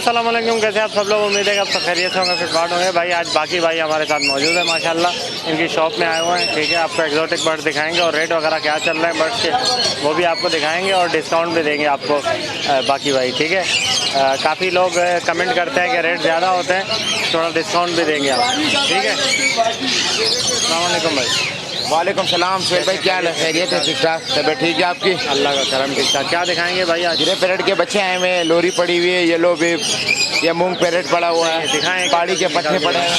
अस्सलाम वालेकुम, कैसे आप सब लोग? उम्मीद है कि आप सब खैरियत से होंगे, फिटफाट होंगे। भाई आज बाकी भाई हमारे साथ मौजूद है माशाल्लाह, इनकी शॉप में आए हुए हैं। ठीक है, आपको एक्जोटिक बर्ड दिखाएंगे और रेट वगैरह क्या चल रहे हैं बर्ड्स के वो भी आपको दिखाएंगे और डिस्काउंट भी देंगे आपको बाकी भाई। ठीक है, काफ़ी लोग कमेंट करते हैं कि रेट ज़्यादा होते हैं, थोड़ा डिस्काउंट भी देंगे आप। ठीक है, अस्सलाम वालेकुम भाई। वालेकुम सलाम सुहेल भाई, क्या हाल है? खैरियत है? ठीक ठाक, तबीयत ठीक है आपकी? अल्लाह का करम, ठीक ठाक। क्या दिखाएंगे भाई आज? ग्रे पैरेट के बच्चे आए हुए हैं, लोरी पड़ी हुई है, येलो बिब, ये मूंग पैरेट पड़ा हुआ है, दिखाएं, पहाड़ी के पत्ते पड़े हैं।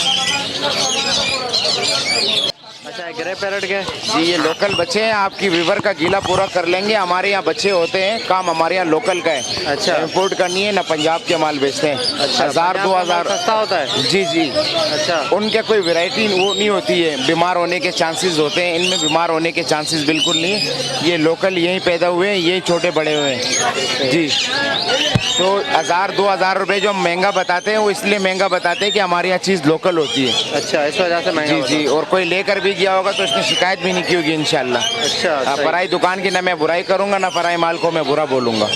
अच्छा, ग्रे पैरेट के जी ये लोकल बच्चे हैं, आपकी विवर का गीला पूरा कर लेंगे। हमारे यहाँ बच्चे होते हैं, काम हमारे यहाँ लोकल का है। अच्छा, इम्पोर्ट करनी है ना, पंजाब के माल बेचते हैं। अच्छा, 1000-2000 सस्ता होता है। जी जी, अच्छा, उनके कोई वैरायटी वो नहीं होती है, बीमार होने के चांसेस होते हैं, इनमें बीमार होने के चांसेस बिल्कुल नहीं है। ये लोकल यहीं पैदा हुए हैं, यही छोटे बड़े हुए हैं जी। तो 1000-2000 रुपये जो हम महंगा बताते हैं वो इसलिए महंगा बताते हैं कि हमारे यहाँ चीज़ लोकल होती है। अच्छा, इस वजह से महंगा जी जी, और कोई लेकर भी गया होगा तो इसने शिकायत भी नहीं की होगी इंशाल्लाह। अच्छा, पराई दुकान की ना मैं बुराई करूंगा, ना पराई माल को मैं बुरा बोलूंगा।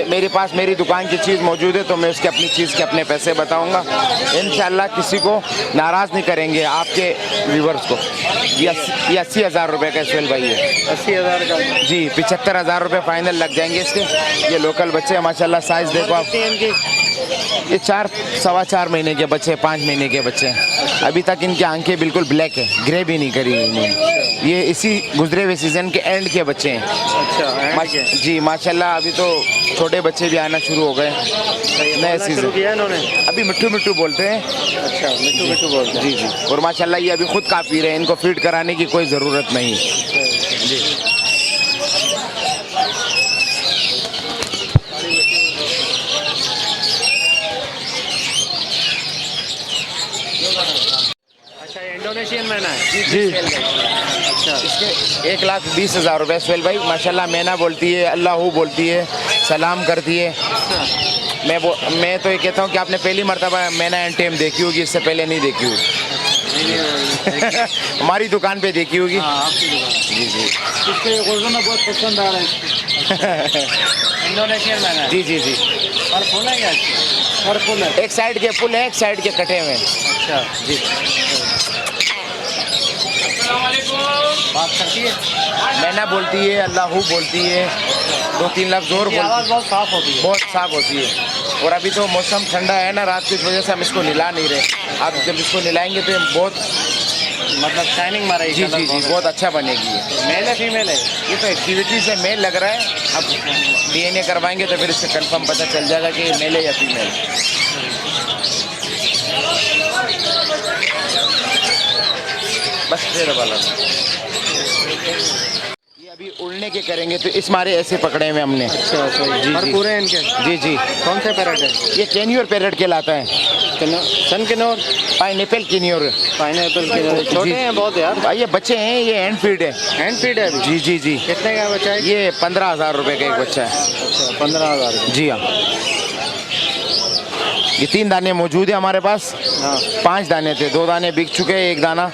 मेरे पास मेरी दुकान की चीज़ मौजूद है तो मैं उसकी अपनी चीज़ के अपने पैसे बताऊंगा। इंशाल्लाह किसी को नाराज़ नहीं करेंगे, आपके व्यूवर्स को। ये 80,000 रुपये का सुहेल भाई है। 80,000 का जी, 75,000 रुपये फाइनल लग जाएंगे इसके। ये लोकल बच्चे हैं माशाल्लाह, साइज़ देखो आप। ये 4-4.25 महीने के बच्चे, 5 महीने के बच्चे हैं। अभी तक इनकी आंखें बिल्कुल ब्लैक है, ग्रे भी नहीं करी इन्होंने। ये इसी गुजरे हुए सीज़न के एंड के बच्चे हैं। अच्छा, जी माशाल्लाह, अभी तो छोटे बच्चे भी आना शुरू हो गए नए सीज़न किया इन्होंने। अभी मिट्टू मिट्टू बोलते हैं। अच्छा, मिट्टू मिट्टू बोलते हैं। जी जी, और माशाल्लाह ये अभी खुद खा पी रहे हैं, इनको फीड कराने की कोई ज़रूरत नहीं जी। अच्छा, ये इंडोनेशियन मैना है जी। अच्छा, इसके 1,20,000 रुपये सुहेल भाई। माशाल्लाह मैना बोलती है, अल्लाहू बोलती है, सलाम करती है। मैं तो ये कहता हूँ कि आपने पहली मर्तबा मैना एंड टेम देखी होगी, इससे पहले नहीं देखी होगी। हमारी दुकान पे देखी होगी। जी जी, इसके बहुत पसंद आ रहा है। इंडोनेशियन मैना है। जी जी जी, और फुल है क्या? और फुल है, एक साइड के फुल है, एक साइड के कटे हुए हैं। अच्छा जी, बात करती है, मैना बोलती है, अल्लाहू बोलती है, 2-3 लफ्ज़ और बोलती आवाज़ बहुत साफ होती है। बहुत साफ होती है। और अभी तो मौसम ठंडा है ना रात की, इस वजह से हम इसको निला नहीं रहे। आप जब इसको निलाएंगे तो ये बहुत मतलब शाइनिंग मारेगी। जी जी जी, बहुत अच्छा बनेगी ये। मेल है फीमेल है? ये तो एक्टिविटी से मेल लग रहा है, अब DNA करवाएंगे तो फिर इससे कंफर्म पता चल जाएगा कि मेल है या फीमेल। बस फिर वाला ये अभी उड़ने के करेंगे तो इस मारे ऐसे पकड़े हुए हमने। अच्छा, सही जी और जी, पूरे इनके जी जी। कौन से पैरेट है? ये कैन्योर पैरेट कहलाता है, सन किन्नौर, पाइनएप्पल कैन्योर। पाइनएप्पल के छोटे हैं बहुत यार। ये बच्चे हैं, ये हैंड फीड है। हैंड फीड है अभी? जी जी जी। कितने का बच्चा है? ये 15,000 रुपये का एक बच्चा है। अच्छा, 15,000 का। जी हाँ, ये 3 दाने मौजूद है हमारे पास। हाँ, 5 दाने थे, 2 दाने बिक चुके हैं, 1 दाना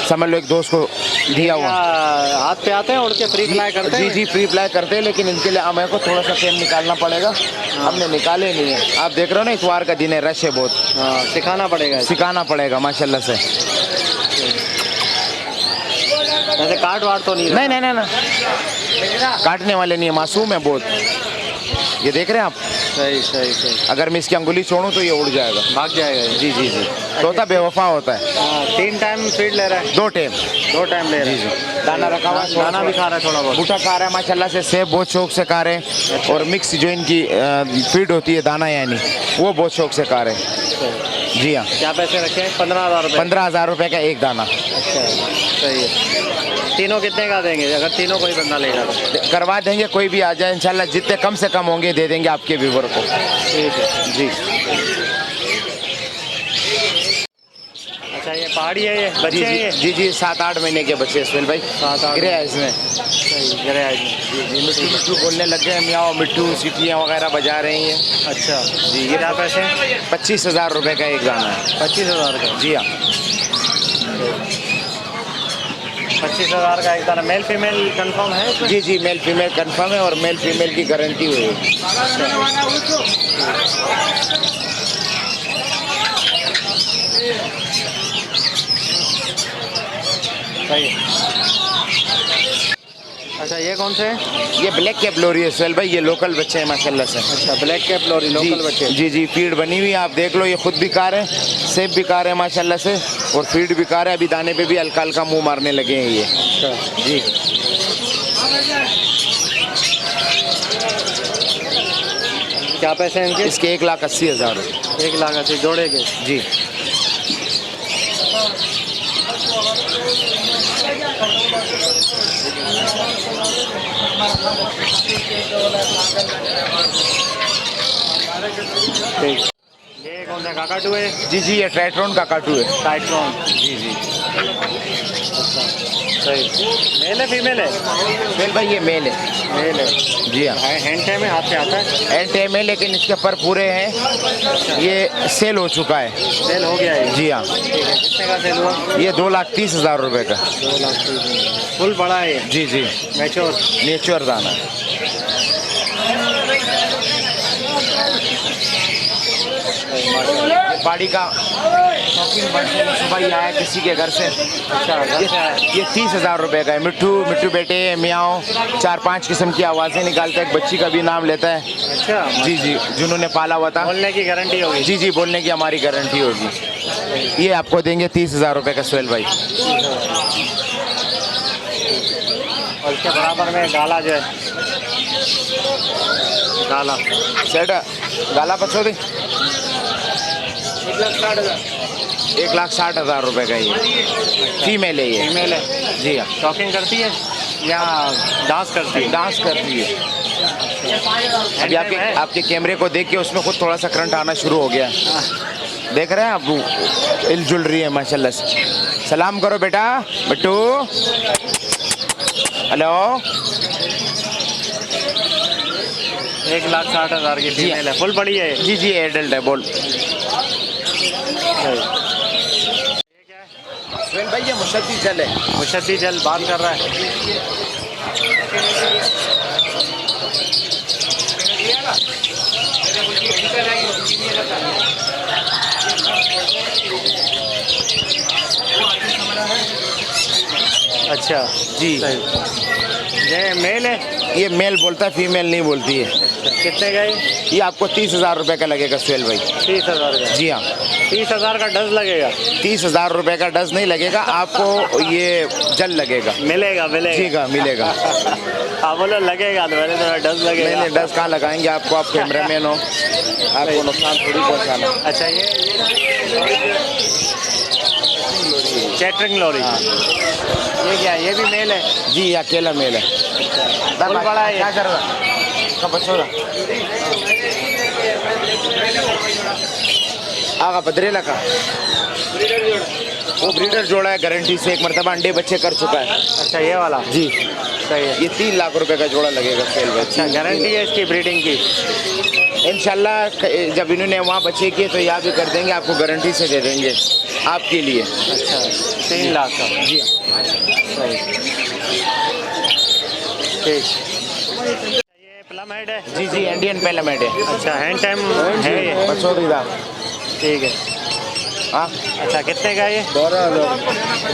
समझ लो एक दोस्त को दिया हुआ। हाथ पे आते हैं उड़ के फ्री फ्लाई करते हैं? जी जी, फ्री फ्लाई करते हैं, लेकिन इनके लिए हमें को थोड़ा सा टाइम निकालना पड़ेगा। हमने निकाले नहीं है। आप देख रहे हो ना, इतवार का दिन है, रश है बहुत। हाँ, सिखाना पड़ेगा। सिखाना पड़ेगा माशाल्लाह से। ऐसे काट वाट तो नहीं? नहीं नहीं नहीं, काटने वाले नहीं है, मासूम है बहुत। ये देख रहे हैं आप? सही सही सही। अगर मैं इसकी अंगुली छोड़ूं तो ये उड़ जाएगा, भाग जाएगा ये। जी जी जी। तोता बेवफा होता है। 3 टाइम फीड ले रहा है? 2 टाइम। 2 टाइम ले रहा जी है। जी, दाना रखा हुआ है, दाना भी खा रहा है थोड़ा बहुत। बूटा खा रहा है माशाल्लाह से। सेब बहुत शौक से खा रहे हैं, और मिक्स जो इनकी फीड होती है दाना यानी, वो बहुत शौक से खा रहे हैं। जी हाँ। क्या पैसे रखे हैं? 15,000 रुपये। 15,000 रुपये का एक दाना। अच्छा, सही है। तीनों कितने का देंगे अगर तीनों कोई बंदा लेगा तो? करवा देंगे, कोई भी आ जाए इंशाल्लाह, जितने कम से कम होंगे दे देंगे आपके व्यूवर को। ठीक है जी। अच्छा, ये पहाड़ी है, ये बच्चे हैं ये? जी जी, 7-8 महीने के बच्चे सुहेल भाई। 7-8 गिरे हैं इसमें। सही, गिरे आज में। जी जी, मिट्टू मिट्टू बोलने लग गए, मियाँ मिट्टू, सीटियाँ वगैरह बजा रही हैं। अच्छा जी, ये क्या पैसे? 25,000 रुपये का एक दाना है। 25,000 का? जी हाँ। 25,000 का एक तरह मेल फीमेल कंफर्म है इसमें? जी जी, मेल फीमेल कंफर्म है और मेल फीमेल की गारंटी हुई है। सही है। अच्छा ये कौन से हैं? ये ब्लैक कैप लोरी है सोहेल भाई, ये लोकल बच्चे हैं माशाल्लाह से। अच्छा ब्लैक कैप लोरी लोकल बच्चे। जी जी, फीड बनी हुई है, आप देख लो, ये खुद भी कार है, सेब भी कार है माशाल्लाह से, और फीड भी कार है। अभी दाने पे भी हल्का हल्का मुंह मारने लगे हैं ये। अच्छा जी, क्या पैसे हैं इनके? इसके 1,80,000 1,80,000 जोड़े के। जी। ठीक। ये कौन सा काकाटू है? जी जी, ये ट्राइट्रॉन का काटू है। टाइट्रॉन। जी जी। अच्छा सही। मेल है फीमेल है? सोहेल भाई ये मेल है। मेल है। जी हाँ, हैंड टाइम में हाथ से आता है? एंड टाइम है, लेकिन इसके पर पूरे हैं, ये सेल हो चुका है। सेल हो गया है? जी हाँ। ठीक है, कितने का सेल हुआ? ये 2,30,000 रुपये का। 2,30,000 फुल बड़ा है ये? जी जी, मैच्योर। नेचर दाना। बाड़ी का शौकीन बच्चे सुबह ही आया किसी के घर से। अच्छा ये 30,000 रुपये का है। मिट्टू मिट्टू बेटे म्याओ 4-5 किस्म की आवाज़ें निकालता है, एक बच्ची का भी नाम लेता है। अच्छा जी जी, जिन्होंने पाला हुआ था। बोलने की गारंटी होगी? जी जी, बोलने की हमारी गारंटी होगी। ये आपको देंगे 30,000 रुपये का सोहेल भाई। और इसके बराबर में गाला जो है, गाला सेट गाला पछो दी 1,60,000 रुपये का ये फीमेल है ये। फीमेल है? जी हाँ। शॉकिंग करती है या डांस करती है? डांस करती है। अभी आपके कैमरे को देख के उसमें खुद थोड़ा सा करंट आना शुरू हो गया। देख रहे हैं आप, हिलजुल रही है माशाल्लाह से। सलाम करो बेटा बिट्टू। हेलो। 1,60,000 की फीमेल है, फुल बड़ी है? जी जी, एडल्ट है। बोल सोहेल भाई, ये मुशद्दी जल है। मुशद्दी जल बात कर रहा है। अच्छा जी, ये मेल है? ये मेल बोलता है, फीमेल नहीं बोलती है। कितने का है? ये आपको 30,000 रुपये का लगेगा सोहेल भाई। 30,000 का? जी हाँ। 30,000 का डज लगेगा? 30,000 रुपये का डज नहीं लगेगा आपको, ये जल लगेगा। मिलेगा मिलेगा? जी मिलेगा। हाँ बोलो लगेगा, तो मैंने तो डज लगेगा। नहीं, डज कहाँ लगाएंगे आपको, आप कैमरामैन हो, आपको नुकसान थोड़ी पहुँचाना। अच्छा ये कैटरिंग लॉरी। ये क्या है? ये भी मेल है? जी, अकेला मेल है। फुल बड़ा है? क्या कर रहा कब बच्चों आगा बदरेला का वो ब्रीडर जोड़ा है, गारंटी से 1 मरतबा अंडे बच्चे कर चुका है। अच्छा ये वाला? जी सही है। ये 3 लाख रुपए का जोड़ा लगेगा सेल में। अच्छा गारंटी है इसकी ब्रीडिंग की? इंशाल्लाह जब इन्होंने वहाँ बच्चे किए तो यहाँ भी कर देंगे, आपको गारंटी से दे देंगे आपके लिए। अच्छा 3 लाख का? जी सही ठीक। ये प्लम हेड है? जी जी, इंडियन पैलामेड है। अच्छा हैंड टाइम है ये? बच्चों ठीक है। हाँ अच्छा कितने का ये? 12,000।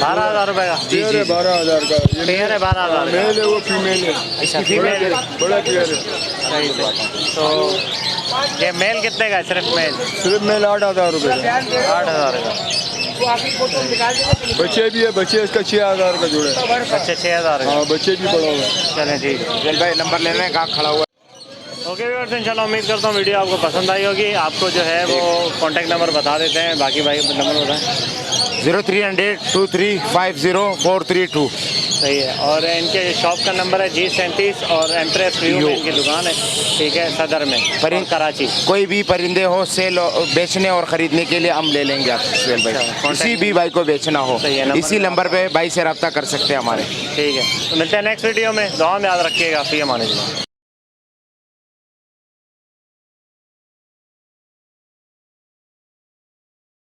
12,000 रुपये का? जी जी, 12,000 का। ये पेयर है 12,000 का? मेल है, वो फीमेल है। अच्छा फीमेल है? बड़ा पेयर है। सही से। तो ये मेल कितने का है? सिर्फ मेल? सिर्फ मेल 8,000 रुपये का। 8,000 का? बच्चे भी है, बच्चे इसका 6,000 का जोड़ा है। अच्छा 6,000 का? हाँ बच्चे भी पड़ा हुआ है। चलें ठीक है। जल भाई नंबर लेना है, कहाँ खड़ा हुआ है? ओके व्यूअर्स, इंशाल्लाह उम्मीद करता हूँ वीडियो आपको पसंद आई होगी। आपको जो है वो कॉन्टैक्ट नंबर बता देते हैं, बाकी भाई नंबर बताएं। 0300 2350 432। सही है। और इनके शॉप का नंबर है G37 और एम्प्रेस व्यू में इनकी दुकान है, ठीक है, सदर में और कराची। कोई भी परिंदे हो सेल बेचने और ख़रीदने के लिए हम ले लेंगे आप सुहेल भाई। किसी भी भाई को बेचना हो इसी नंबर पे भाई से रब्ता कर सकते हैं हमारे। ठीक है, तो मिलते हैं नेक्स्ट वीडियो में। दुआ में याद रखिएगा। फी अमान अल्लाह।